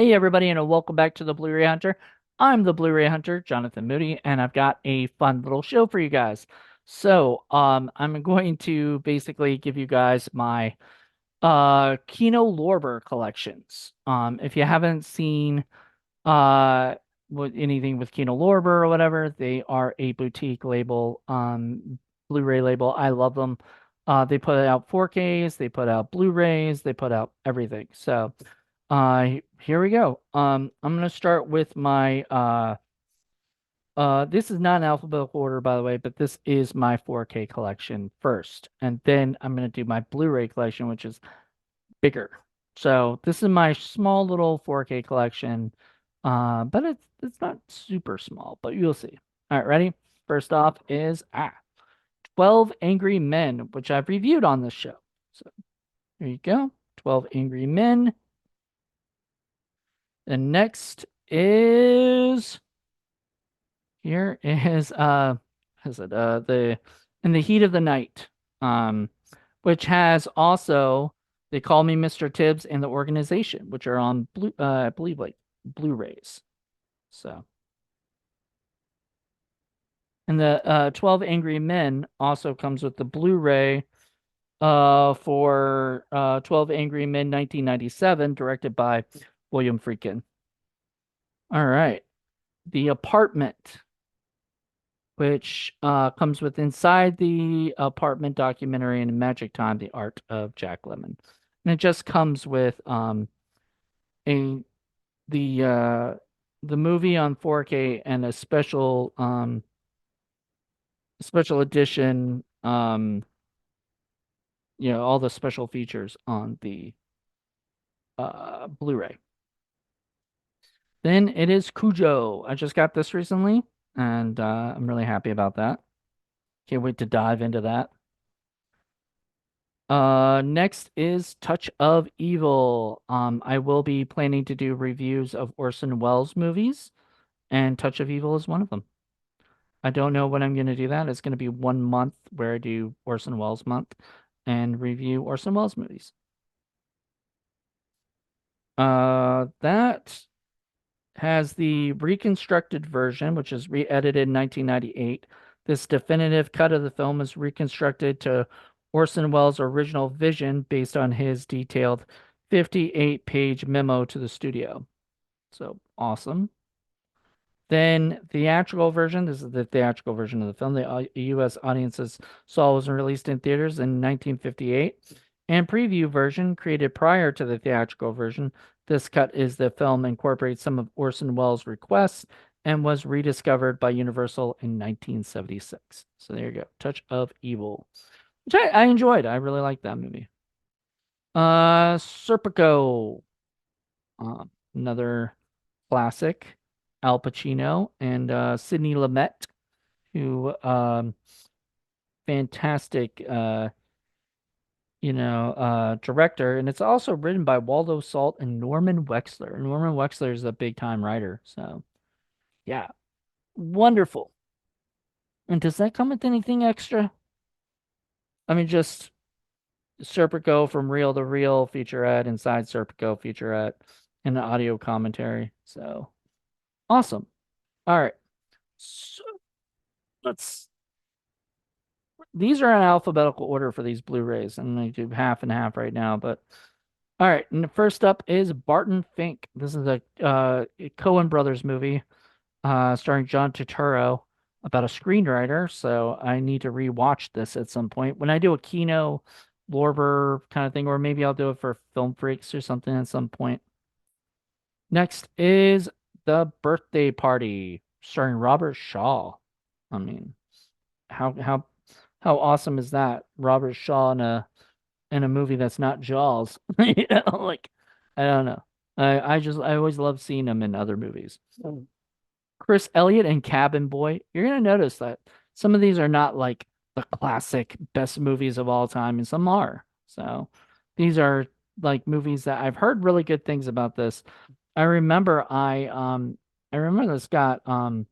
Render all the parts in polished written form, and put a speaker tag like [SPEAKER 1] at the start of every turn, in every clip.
[SPEAKER 1] Hey everybody, and welcome back to the Blu-ray Hunter. I'm the Blu-ray Hunter, Jonathan Moody, and I've got a fun little show for you guys. I'm going to basically give you guys my Kino Lorber collections. If you haven't seen anything with Kino Lorber or whatever, they are a boutique label, Blu-ray label. I love them. They put out 4Ks, they put out Blu-rays, they put out everything. Here we go. I'm gonna start with my this is not an alphabetical order, by the way, but this is my 4K collection first, and then I'm gonna do my Blu-ray collection, which is bigger. So this is my small little 4K collection, but it's not super small, but you'll see. All right, ready? First off is 12 Angry Men, which I've reviewed on this show. So there you go, 12 Angry Men. The next is here is it the In the Heat of the Night, um, which has also They Call Me Mr. Tibbs and The Organization, which are on I believe like Blu-rays. So, and the 12 Angry Men also comes with the Blu-ray for 12 Angry Men 1997, directed by William Friedkin. All right. The Apartment, which comes with Inside the Apartment documentary and Magic Time, The Art of Jack Lemmon. And it just comes with a the uh the movie on 4K and a special edition, all the special features on the Blu-ray. Then it is Cujo. I just got this recently, and I'm really happy about that. Can't wait to dive into that. Next is Touch of Evil. I will be planning to do reviews of Orson Welles movies, and Touch of Evil is one of them. I don't know when I'm going to do that. It's going to be 1 month where I do Orson Welles month and review Orson Welles movies. That has the reconstructed version, which is re-edited in 1998. This definitive cut of the film is reconstructed to Orson Welles' original vision based on his detailed 58-page memo to the studio. So awesome. Then theatrical version. This is the theatrical version of the film. The U.S. audiences saw was released in theaters in 1958. And preview version created prior to the theatrical version. This cut is the film incorporates some of Orson Welles' requests and was rediscovered by Universal in 1976. So there you go. Touch of Evil, which I enjoyed. I really liked that movie. Serpico, another classic. Al Pacino and Sidney Lumet, who fantastic director, and it's also written by Waldo Salt and Norman Wexler. Norman Wexler is a big time writer, so yeah, wonderful. And does that come with anything extra? I mean, just Serpico from Reel to Reel featurette, Inside Serpico featurette, and an audio commentary. So awesome. All right, so let's these are in alphabetical order for these Blu-rays. I'm going to do half and half right now, but all right. And first up is Barton Fink. This is a Coen Brothers movie, starring John Turturro, about a screenwriter. So I need to rewatch this at some point when I do a Kino Lorber kind of thing, or maybe I'll do it for Film Freaks or something at some point. Next is The Birthday Party, starring Robert Shaw. I mean, how awesome is that? Robert Shaw in a movie that's not Jaws. Like I don't know. I always love seeing him in other movies. Chris Elliott and Cabin Boy. You're gonna notice that some of these are not like the classic best movies of all time, and some are. So these are like movies that I've heard really good things about this. I remember this got a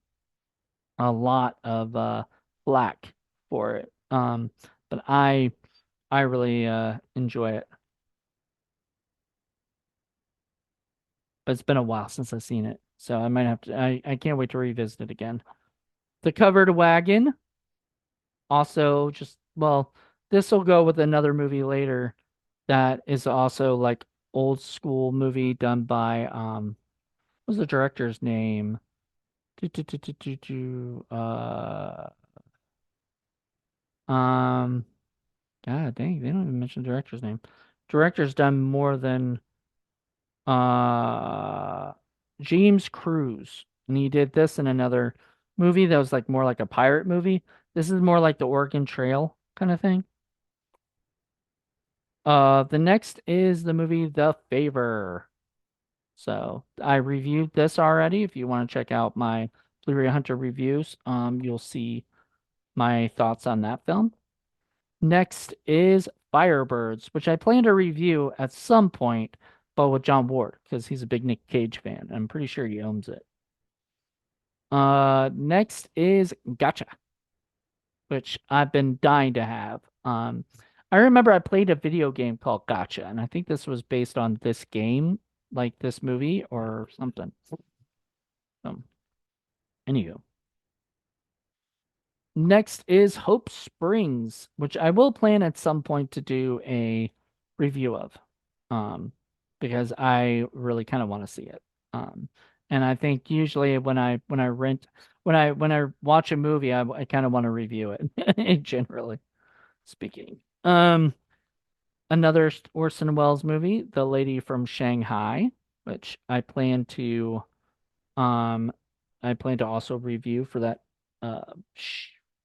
[SPEAKER 1] lot of flack for it. But I really enjoy it. but it's been a while since I've seen it. So I might have to I can't wait to revisit it again. The Covered Wagon, also just well, this will go with another movie later that is also like old school movie done by what's the director's name? Do, do, do, do, do, do, um God dang, they don't even mention the director's name. Director's done more than uh James Cruz. And he did this in another movie that was like more like a pirate movie. This is more like the Oregon Trail kind of thing. The next is the movie The Favor. So I reviewed this already. If you want to check out my Blu-ray Hunter reviews, you'll see my thoughts on that film. Next is Firebirds, which I plan to review at some point, but with John Ward, because he's a big Nick Cage fan. I'm pretty sure he owns it. Next is Gotcha, which I've been dying to have. I remember I played a video game called Gotcha, and I think this was based on this game, like this movie or something. So, anywho. Next is Hope Springs, which I will plan at some point to do a review of, um, because I really kind of want to see it. Um, and I think usually when I rent when I watch a movie, I kind of want to review it, generally speaking. Another Orson Welles movie, The Lady from Shanghai, which um I plan to also review for that uh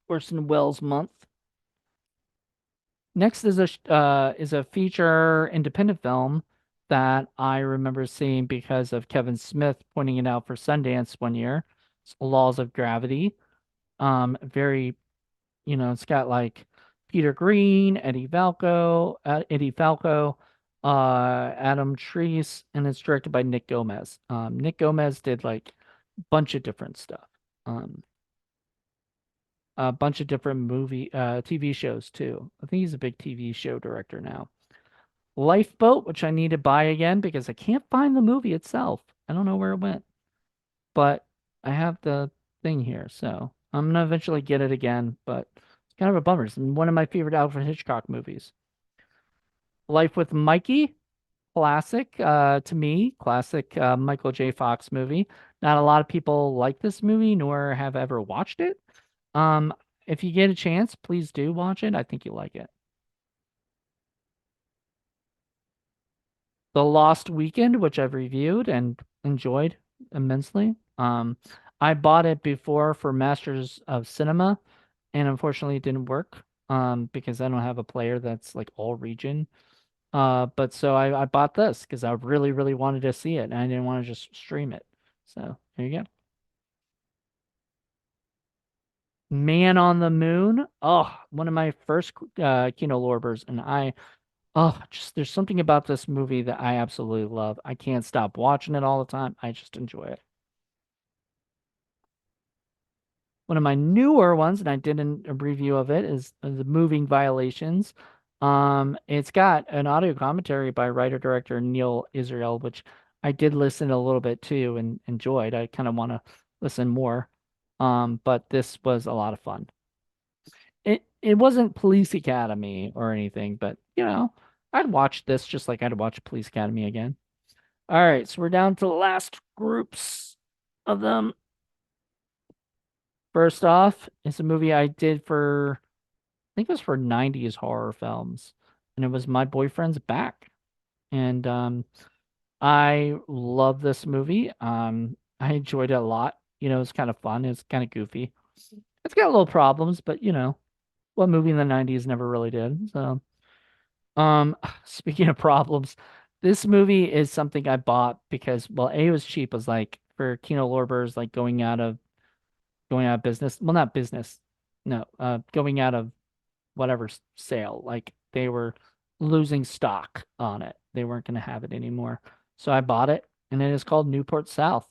[SPEAKER 1] Orson Welles month. Next is a feature independent film that I remember seeing because of Kevin Smith pointing it out for Sundance one year. It's Laws of Gravity. Very, it's got like Peter Green, Eddie Falco, Adam Treese, and it's directed by Nick Gomez. Nick Gomez did like a bunch of different stuff. Um, a bunch of different TV shows too. I think he's a big TV show director now. Lifeboat, which I need to buy again because I can't find the movie itself. I don't know where it went, but I have the thing here, so I'm gonna eventually get it again, but it's kind of a bummer. It's one of my favorite Alfred Hitchcock movies. Life with Mikey, classic, to me, classic Michael J. Fox movie. Not a lot of people like this movie, nor have ever watched it. Um, if you get a chance, please do watch it. I think you'll like it. The Lost Weekend, which I've reviewed and enjoyed immensely. I bought it before for Masters of Cinema, and unfortunately it didn't work. Because I don't have a player that's like all region. But so I bought this because I really, really wanted to see it and I didn't want to just stream it. So there you go. Man on the Moon. Oh, one of my first Kino Lorbers, and just there's something about this movie that I absolutely love. I can't stop watching it all the time. I just enjoy it. One of my newer ones, and I did a review of it, is The Moving Violations. It's got an audio commentary by writer-director Neil Israel, which I did listen a little bit to and enjoyed. I kind of want to listen more. But this was a lot of fun. It wasn't Police Academy or anything, but I'd watch this just like I'd watch Police Academy again. All right, so we're down to the last groups of them. First off, it's a movie I did for, I think it was for 90s horror films, and it was My Boyfriend's Back. And I love this movie. I enjoyed it a lot. It's kind of fun. It's kind of goofy. It's got little problems, but what movie in the 90s never really did. So, speaking of problems, this movie is something I bought because, well, A, it was cheap. It was like for Kino Lorber's like going out of business. Well, not business. No, going out of whatever sale. Like they were losing stock on it. They weren't going to have it anymore. So I bought it and it is called Newport South.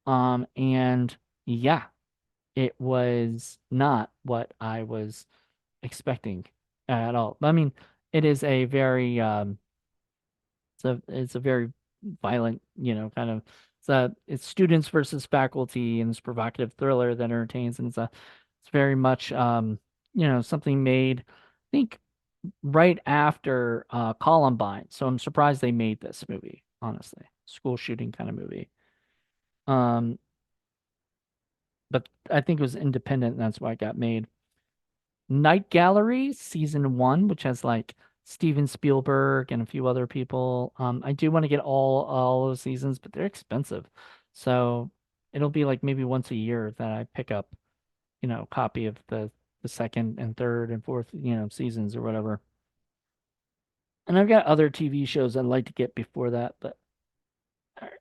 [SPEAKER 1] And yeah, it was not what I was expecting at all. I mean, it is a very it's a very violent, kind of it's students versus faculty and this provocative thriller that entertains, and it's very much something made, I think, right after Columbine. So I'm surprised they made this movie, honestly. School shooting kind of movie. Um, but I think it was independent, and that's why it got made. Night Gallery season one, which has like Steven Spielberg and a few other people. I do want to get all the seasons, but they're expensive. So it'll be like maybe once a year that I pick up, a copy of the second and third and fourth, seasons or whatever. And I've got other TV shows I'd like to get before that, but all right.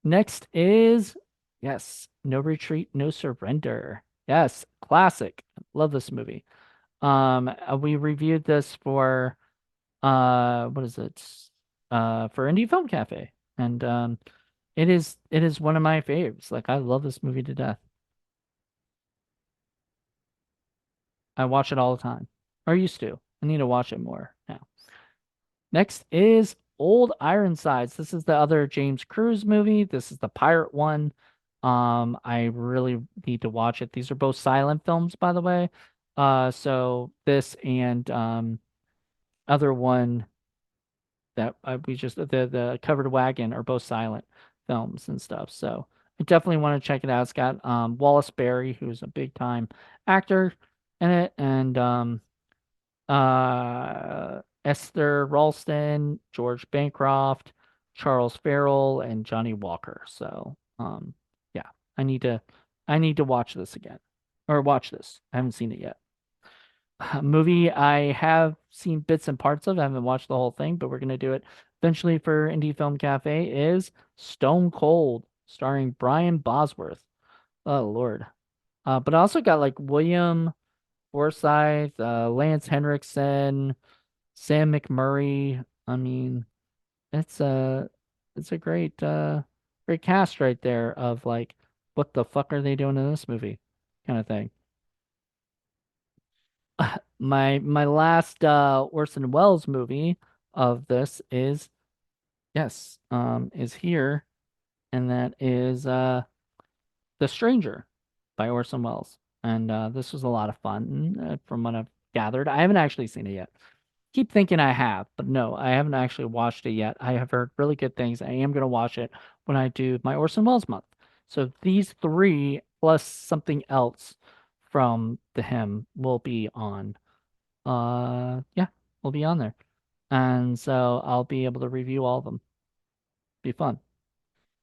[SPEAKER 1] Next is, yes, No Retreat, No Surrender. Yes, classic. Love this movie. We reviewed this for what is it? For Indie Film Cafe. And it is one of my faves. Like I love this movie to death. I watch it all the time. Or used to. I need to watch it more now. Next is Old Ironsides. This is the other James Cruise movie. This is the pirate one. I really need to watch it. These are both silent films, by the way. So this and other one that we just the Covered Wagon are both silent films and stuff. So I definitely want to check it out. It's got Wallace Berry, who's a big time actor in it, and Esther Ralston, George Bancroft, Charles Farrell, and Johnny Walker. So yeah, I need to I need to watch this again. Or watch this. I haven't seen it yet. A movie I have seen bits and parts of. I haven't watched the whole thing, but we're gonna do it eventually for Indie Film Cafe is Stone Cold, starring Brian Bosworth. Oh Lord. But I also got like William Forsythe, Lance Henriksen, Sam McMurray. I mean, it's a it's a great cast right there of like what the fuck are they doing in this movie kind of thing. My last Orson Welles movie of this is is here, and that is The Stranger by Orson Welles. And this was a lot of fun from what I've gathered. I haven't actually seen it yet. Keep thinking I have, but no, I haven't actually watched it yet. I have heard really good things. I am going to watch it when I do my Orson Welles month. So these three plus something else from the hymn will be on. Yeah, will be on there. And so I'll be able to review all of them. Be fun.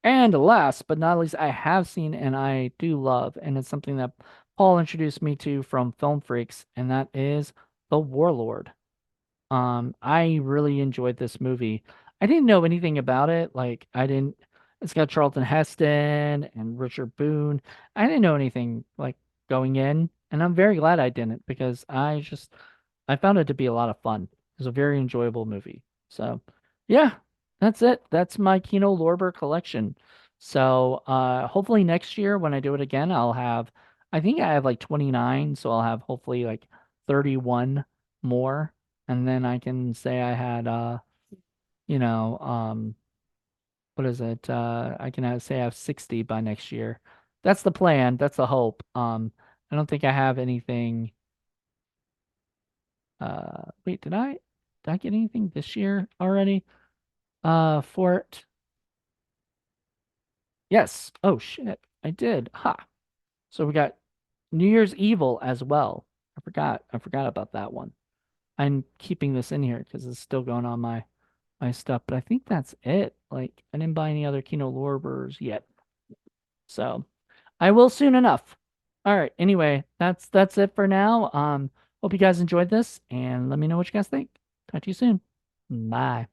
[SPEAKER 1] And last but not least, I have seen and I do love, and it's something that Paul introduced me to from Film Freaks, and that is The Warlord. I really enjoyed this movie. I didn't know anything about it. Like, I didn't, it's got Charlton Heston and Richard Boone. I didn't know anything like going in, and I'm very glad I didn't because I found it to be a lot of fun. It was a very enjoyable movie. So, yeah, that's it. That's my Kino Lorber collection. So, hopefully next year when I do it again, I think I have like 29, so I'll have hopefully like 31 more, and then I can say I had you know, what is it? I can say I have 60 by next year. That's the plan. That's the hope. I don't think I have anything. Wait, did I get anything this year already? For it. Yes. Oh shit, I did. Ha. So we got New Year's Evil as well. I forgot about that one. I'm keeping this in here because it's still going on my stuff, but I think that's it. Like I didn't buy any other Kino Lorbers yet. So I will soon enough. All right. Anyway, that's it for now. Hope you guys enjoyed this and let me know what you guys think. Talk to you soon. Bye.